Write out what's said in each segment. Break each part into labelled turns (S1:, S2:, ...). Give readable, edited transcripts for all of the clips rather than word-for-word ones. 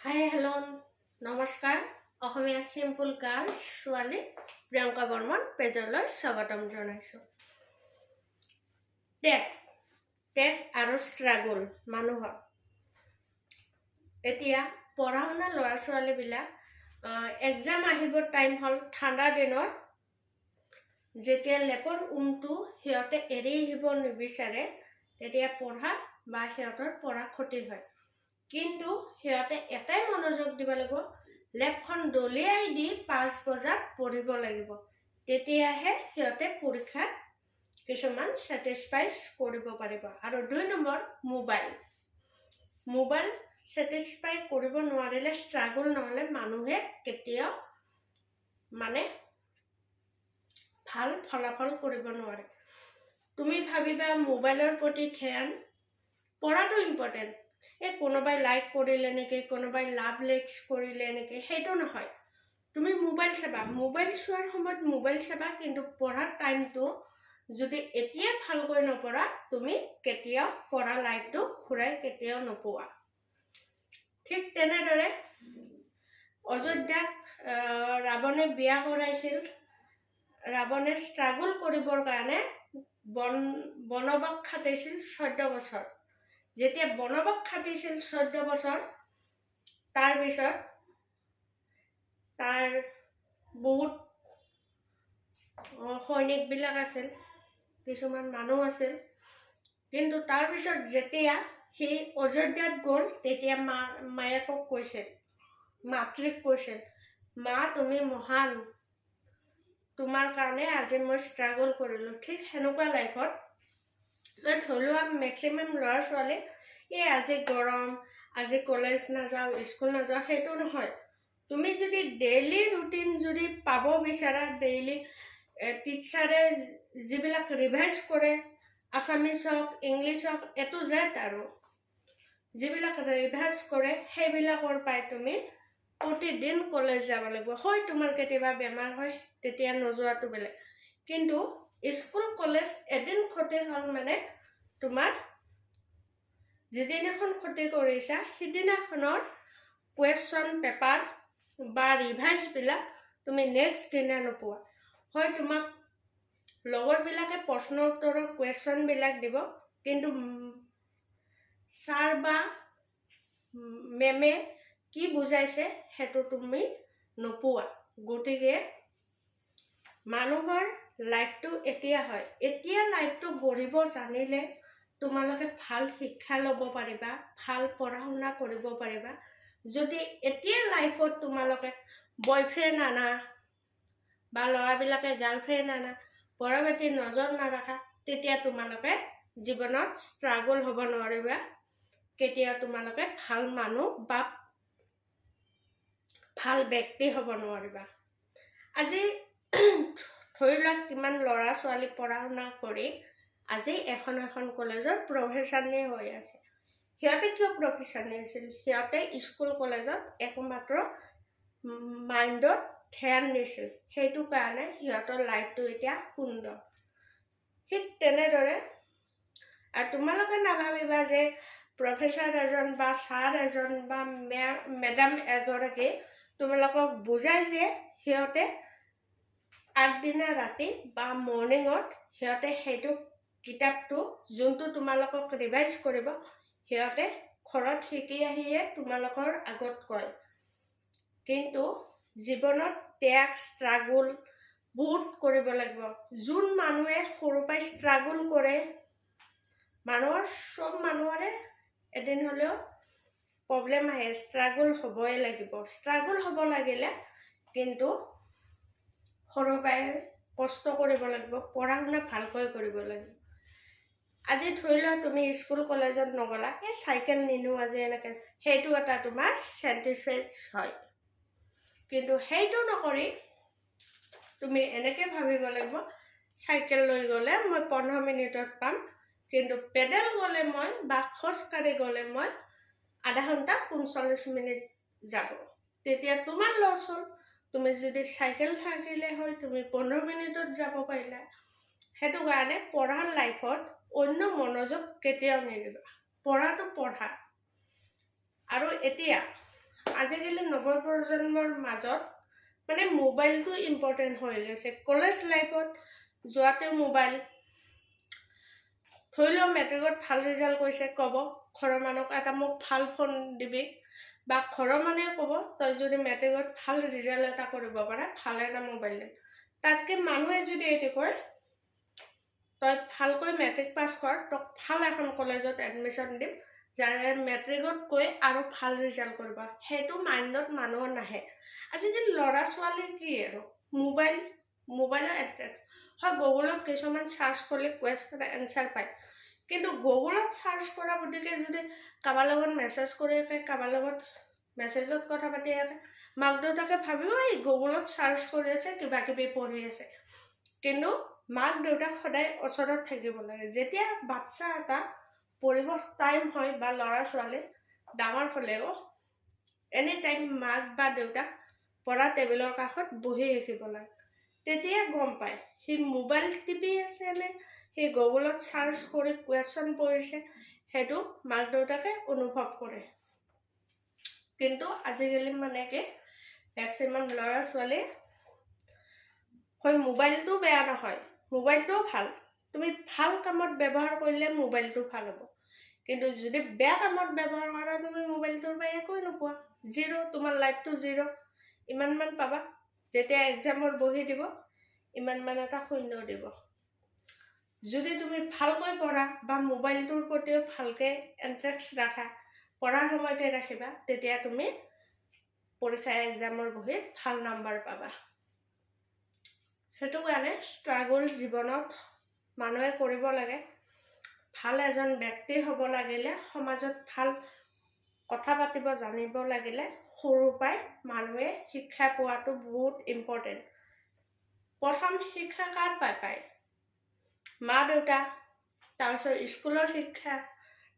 S1: Hi hello' নমস্কাৰ অসমীয়া simple girl ছোৱালী প্ৰিয়ংকা বৰ্মন পেজলৈ স্বাগতম জনাইছোঁ। টেক আৰু ষ্ট্ৰাগল মানুহৰ এতিয়া পঢ়া শুনা ল'ৰা ছোৱালীবিলাক এক্সাম আহিব টাইম হ'ল ঠাণ্ডাৰ দিনত যেতিয়া লেপৰ উমটো সিহঁতে এৰি আহিব নিবিচাৰে তেতিয়া পঢ়া বা সিহঁতৰ পঢ়া ক্ষতি হয়। কিন্তু সিহঁতে এটাই মনোযোগ দিব লাগিব, লেপখন দলিয়াই দি 5 বজাত পঢ়িব লাগিব, তেতিয়াহে সিহঁতে পৰীক্ষাত কিছুমান ছেটিছফাইজ কৰিব পাৰিব। আৰু 2 নম্বৰ মোবাইল ছেটিছফাই কৰিব নোৱাৰিলে, ষ্ট্ৰাগল নহ'লে মানুহে কেতিয়াও ভাল ফলাফল কৰিব নোৱাৰে। তুমি ভাবিবা মোবাইলৰ প্ৰতি ধ্যান, পঢ়াটো ইম্পৰ্টেণ্ট, কোনোবাই লাইক কৰিলে নেকি, কোনোবাই লাভ লেক্স কৰিলে নেকি, সেইটো নহয়। তুমি মোবাইল চাবা, মোবাইল চোৱাৰ সময়ত মোবাইল চাবা, কিন্তু পঢ়াৰ টাইমটো যদি এতিয়া ভালকৈ নপঢ়া তুমি কেতিয়াও পঢ়া লাইফটো ঘূৰাই কেতিয়াও নোপোৱা। ঠিক তেনেদৰে অযোধ্যাক ৰাৱণে বিয়া কৰাইছিল। ৰাৱণে ষ্ট্ৰাগল কৰিবৰ কাৰণে বনবাস খাটিছিল 14 বছৰ। যেতিয়া বনবাস খাটিছিল 14 বছৰ, তাৰপিছত তাৰ বহুত সৈনিকবিলাক আছিল, কিছুমান মানুহ আছিল, কিন্তু তাৰপিছত যেতিয়া সি অযোধ্যাত গ'ল তেতিয়া মায়েকক কৈছিল, মাতৃক কৈছিল, মা তুমি মহান, তোমাৰ কাৰণে আজি মই ষ্ট্ৰাগল কৰিলোঁ। ঠিক সেনেকুৱা লাইফত ধৰি লোৱা মেক্সিমাম ল'ৰা ছোৱালী আজি গৰম, আজি কলেজ নাযাওঁ, স্কুল নাযাওঁ, সেইটো নহয়। তুমি যদি ডেইলি ৰুটিন যদি পাব বিচাৰা, ডেইলি টিচাৰে যিবিলাক ৰিভাইজ কৰে, আছামিজ হওক ইংলিছ হওক Z আৰু যিবিলাক ৰিভাইজ কৰে সেইবিলাকৰ পাই তুমি প্ৰতিদিন কলেজ যাব লাগিব। হয় তোমাৰ কেতিয়াবা বেমাৰ হয় তেতিয়া নোযোৱাটো বেলেগ, কিন্তু স্কুল কলেজ এদিন ক্ষতি হ'ল মানে তোমাৰ যিদিনাখন ক্ষতি কৰিছা সিদিনাখনৰ কুৱেশ্যন পেপাৰ বা ৰিভাইজবিলাক তুমি নেক্সট দিনা নোপোৱা। হয় তোমাক লগৰবিলাকে প্ৰশ্ন উত্তৰৰ কুৱেশ্যনবিলাক দিব, কিন্তু ছাৰ বা মেমে কি বুজাইছে সেইটো তুমি নোপোৱা। গতিকে মানুহৰ লাইফটো এতিয়া হয়, এতিয়া লাইফটো গঢ়িব জানিলে তোমালোকে ভাল শিক্ষা ল'ব পাৰিবা, ভাল পঢ়া শুনা কৰিব পাৰিবা। যদি এতিয়া লাইফত তোমালোকে বয়ফ্ৰেণ্ড আনা বা ল'ৰাবিলাকে গাৰ্লফ্ৰেণ্ড আনা, পঢ়া পাতি নজৰ নাৰাখা, তেতিয়া তোমালোকে জীৱনত ষ্ট্ৰাগল হ'ব নোৱাৰিবা, কেতিয়াও তোমালোকে ভাল মানুহ বা ভাল ব্যক্তি হ'ব নোৱাৰিবা। আজি ধৰি লোৱা কিমান ল'ৰা ছোৱালী পঢ়া শুনা কৰি আজি এখন কলেজৰ প্ৰফেচাৰনী হৈ আছে। সিহঁতে কিয় প্ৰফেচাৰনী আছিল? সিহঁতে স্কুল কলেজত একমাত্ৰ মাইণ্ডত ধ্যান দিছিল, সেইটো কাৰণে সিহঁতৰ লাইফটো এতিয়া সুন্দৰ। ঠিক তেনেদৰে তোমালোকে নাভাবিবা যে প্ৰফেচাৰ এজন বা ছাৰ এজন বা মেডাম এগৰাকী তোমালোকক বুজাই যে সিহঁতে আগদিনা ৰাতি বা মৰ্ণিঙত সিহঁতে সেইটো কিতাপটো যোনটো তোমালোকক ৰিভাইজ কৰিব সিহঁতে ঘৰত শিকি আহিয়ে তোমালোকৰ আগত কয়। কিন্তু জীৱনত ত্যাগ ষ্ট্ৰাগল বহুত কৰিব লাগিব। যোন মানুহে সৰুৰ পৰাই ষ্ট্ৰাগল কৰে, চব মানুহৰে এদিন হ'লেও প্ৰব্লেম আহে, ষ্ট্ৰাগল হ'বই লাগিব। ষ্ট্ৰাগল হ'ব লাগিলে কিন্তু সৰুৰ পৰাই কষ্ট কৰিব লাগিব, পঢ়া শুনা ভালকৈ কৰিব লাগিব। আজি ধৰি লোৱা তুমি স্কুল কলেজত নগ'লা, চাইকেল নিনো আজি এনেকৈ, সেইটো এটা তোমাৰ ছেটিছফাইড হয়। কিন্তু সেইটো নকৰি তুমি এনেকৈ ভাবিব লাগিব, চাইকেল লৈ গ'লে মই 15 মিনিটত পাম, কিন্তু পেডেল গ'লে মই বা খোজকাঢ়ি গ'লে মই আধা ঘণ্টা 45 মিনিট যাব। তেতিয়া তোমাৰ লছ হ'ল। তুমি যদি চাইকেল থাকিলে হয় তুমি 15 মিনিটত যাব পাৰিলা। সেইটো কাৰণে পঢ়াৰ লাইফত অন্য মনোযোগ কেতিয়াও নিদিবা, পঢ়াটো পঢ়া। আৰু এতিয়া আজিকালি নৱপ্ৰজন্মৰ মাজত মানে মোবাইলটো ইম্পৰ্টেণ্ট হৈ গৈছে। কলেজ লাইফত যোৱাতে মোবাইল, ধৰি লওক মেট্ৰিকত ভাল ৰিজাল্ট কৰিছে, ক'ব ঘৰৰ মানুহক এটা মোক ভাল ফোন দিবি, বা ঘৰৰ মানুহে ক'ব তই যদি মেট্ৰিকত ভাল ৰিজাল্ট এটা কৰিব পাৰা ভাল এটা মোবাইল দিম। তাতকৈ মানুহে যদি এইটো কয় তই ভালকৈ মেট্ৰিক পাছ কৰ, তোক ভাল এখন কলেজত এডমিশ্যন দিম যাৰে মেট্ৰিকতকৈ আৰু ভাল ৰিজাল্ট কৰিব, সেইটো মাইণ্ডত মানুহৰ নাহে। আজিকালি ল'ৰা ছোৱালীৰ কি আৰু মোবাইলৰ এট্ৰেক্ট হয়। গুগলত কিছুমান চাৰ্চ কৰিলে কুৱেশ্যন এনচাৰ পায়, কিন্তু গুগলত চাৰ্চ কৰা বুলিকে যদি কাৰোবাৰ লগত মেছেজ কৰি কাৰোবাৰ লগত মেছেজত কথা পাতি মাক দেউতাকে ভাবিব এই গুগলত চাৰ্চ কৰি আছে, কিবা কিবি পঢ়ি আছে। কিন্তু মাক দেউতাক সদায় ওচৰত থাকিব লাগে। যেতিয়া বাচ্চা এটা পঢ়িব টাইম হয় বা ল'ৰা ছোৱালী ডাঙৰ হ'লেও এনি টাইম মাক বা দেউতাক পঢ়া টেবুলৰ কাষত বহি ৰাখিব লাগে। তেতিয়া গম পায় সি মোবাইল টিপি আছে নে সি গুগলত চাৰ্চ কৰি কুৱেশ্যন পঢ়িছে, সেইটো মাক দেউতাকে অনুভৱ কৰে। কিন্তু আজিকালি মানে কি মেক্সিমাম ল'ৰা ছোৱালী হয়, মোবাইলটো বেয়া নহয়, মোবাইলটোও ভাল। তুমি ভাল কামত ব্যৱহাৰ কৰিলে মোবাইলটো ভাল হ'ব, কিন্তু যদি বেয়া কামত ব্যৱহাৰ কৰা তুমি মোবাইলটোৰ পৰা একোৱে নোপোৱা, জিৰ', তোমাৰ লাইফটো জিৰ'। ইমানমান পাবা, যেতিয়া এক্সামৰ বহি দিব ইমানমান এটা শূন্য দিব। যদি তুমি ভালকৈ পঢ়া বা মোবাইলটোৰ প্ৰতিও ভালকৈ ইণ্টাৰেষ্ট ৰাখা, পঢ়াৰ সময়তে ৰাখিবা, তেতিয়া তুমি পৰীক্ষা এক্সামৰ বহীত ভাল নম্বৰ পাবা। সেইটো কাৰণে ষ্ট্ৰাগল জীৱনত মানুহে কৰিব লাগে। ভাল এজন ব্যক্তি হ'ব লাগিলে, সমাজত ভাল কথা পাতিব জানিব লাগিলে সৰুৰ পৰাই মানুহে শিক্ষা পোৱাটো বহুত ইম্পৰ্টেণ্ট। প্ৰথম শিক্ষা কাৰ পৰা পায়? মা দেউতা, তাৰপিছত স্কুলৰ শিক্ষা,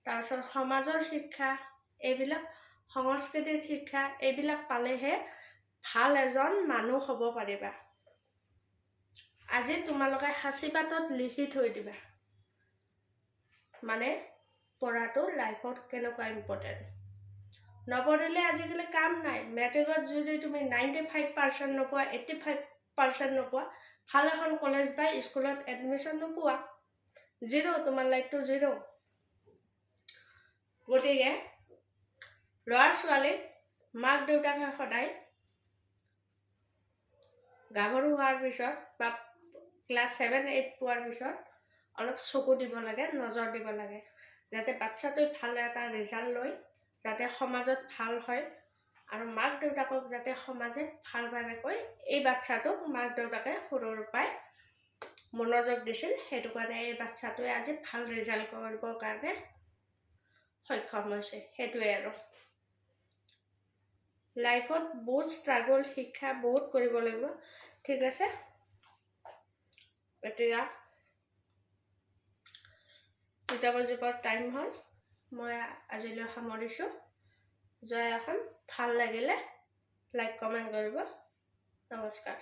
S1: তাৰপিছত সমাজৰ শিক্ষা, এইবিলাক সংস্কৃতিৰ শিক্ষা, এইবিলাক পালেহে ভাল এজন মানুহ হ'ব পাৰিবা। আজি তোমালোকে সাঁচি পাতত লিখি থৈ দিবা, মানে পঢ়াটো লাইফত কেনেকুৱা ইম্পৰ্টেণ্ট। নপঢ়িলে আজিকালি কাম নাই। মেট্ৰিকত যদি তুমি 95% নোপোৱা, 85% নোপোৱা, ভাল এখন কলেজ বা স্কুলত এডমিশ্যন নোপোৱা, জিৰ', তোমাৰ লাইফটো জিৰ'। গতিকে ল'ৰা ছোৱালীক মাক দেউতাকে সদায় গাভৰু হোৱাৰ পিছত বা ক্লাছ 7-8 পোৱাৰ পিছত অলপ চকু দিব লাগে, নজৰ দিব লাগে, যাতে বাচ্চাটোৱে ভাল এটা ৰিজাল্ট লয়, যাতে সমাজত ভাল হয়, আৰু মাক দেউতাকক যাতে সমাজে ভালভাৱে কয় এই বাচ্চাটোক মাক দেউতাকে সৰুৰ পৰাই মনোযোগ দিছিল, সেইটো কাৰণে এই বাচ্চাটোৱে আজি ভাল ৰিজাল্ট কৰিবৰ কাৰণে সক্ষম হৈছে। সেইটোৱে আৰু লাইফত বহুত ষ্ট্ৰাগল, শিক্ষা বহুত কৰিব লাগিব। ঠিক আছে, এতিয়া 2টা বাজিবৰ টাইম হ'ল, মই আজিলৈ সামৰিছোঁ। জয় অসম। ভাল লাগিলে লাইক কমেণ্ট কৰিব। নমস্কাৰ।